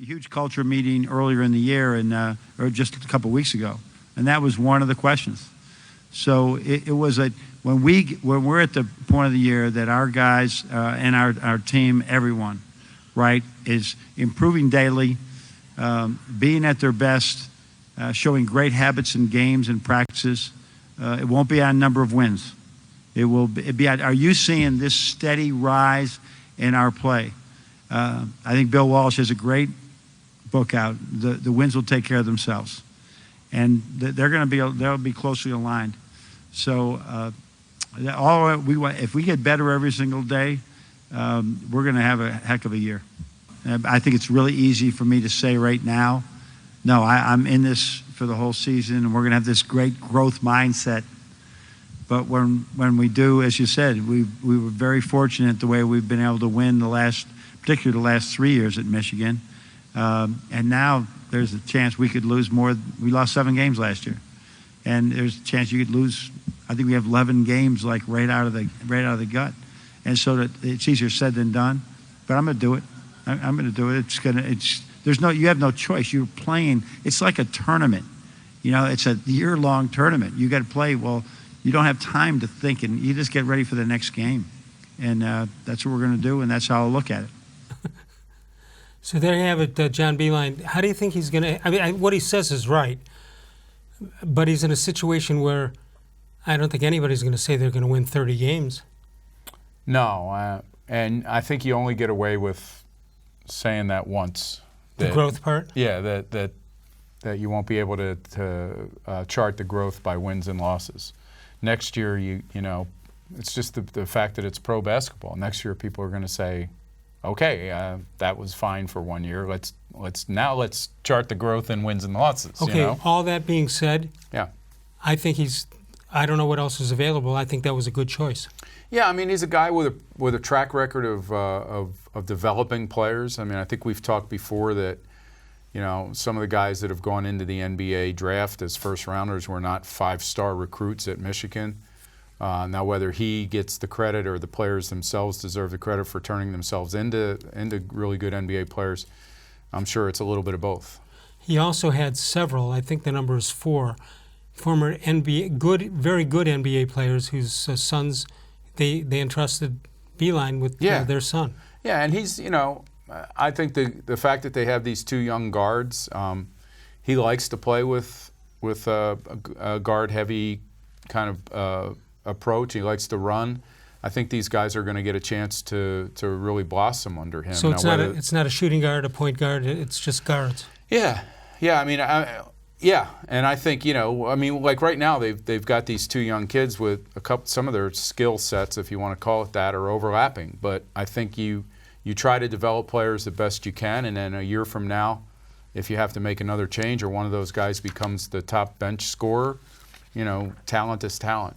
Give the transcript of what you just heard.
huge culture meeting earlier in the year, or just a couple of weeks ago, and that was one of the questions. So it was when we're at the point of the year that our guys and our team, everyone, right, is improving daily, being at their best, showing great habits in games and practices. It won't be on number of wins. It will be on, are you seeing this steady rise in our play? I think Bill Walsh has a great book out. The wins will take care of themselves, and they'll be closely aligned. So if we get better every single day, we're going to have a heck of a year. I think it's really easy for me to say right now, no, I'm in this for the whole season, and we're going to have this great growth mindset. But when we do, as you said, we were very fortunate the way we've been able to win particularly the last 3 years at Michigan. And now there's a chance we could lose more. We lost 7 games last year. And there's a chance you could lose. I think we have 11 games like right out of the gut, and so that it's easier said than done. But I'm going to do it. I'm going to do it. You have no choice. You're playing. It's like a tournament. It's a year-long tournament. You got to play. Well, you don't have time to think, and you just get ready for the next game, and that's what we're going to do, and that's how I'll look at it. So there you have it, John Beilein. How do you think he's going to? I mean, what he says is right. But he's in a situation where I don't think anybody's going to say they're going to win 30 games. No, and I think you only get away with saying that once. The growth part? Yeah, that you won't be able to chart the growth by wins and losses. Next year, it's just the fact that it's pro basketball. Next year, people are going to say, okay, that was fine for 1 year. Let's chart the growth in wins and losses. Okay, all that being said, yeah, I think I don't know what else is available. I think that was a good choice. Yeah, I mean, he's a guy with a track record of developing players. I mean, I think we've talked before that, some of the guys that have gone into the NBA draft as first rounders were not 5-star recruits at Michigan. Now, whether he gets the credit or the players themselves deserve the credit for turning themselves into really good NBA players, I'm sure it's a little bit of both. He also had several, I think the number is 4, former very good NBA players whose sons, they entrusted Beilein with their son. Yeah, and he's, I think the fact that they have these 2 young guards, he likes to play with a guard-heavy kind of approach. He likes to run. I think these guys are going to get a chance to really blossom under him. So it's not a shooting guard, a point guard. It's just guards. Yeah. I mean, and I think like right now they've got these 2 young kids with some of their skill sets, if you want to call it that, are overlapping. But I think you try to develop players the best you can, and then a year from now, if you have to make another change or one of those guys becomes the top bench scorer, talent is talent.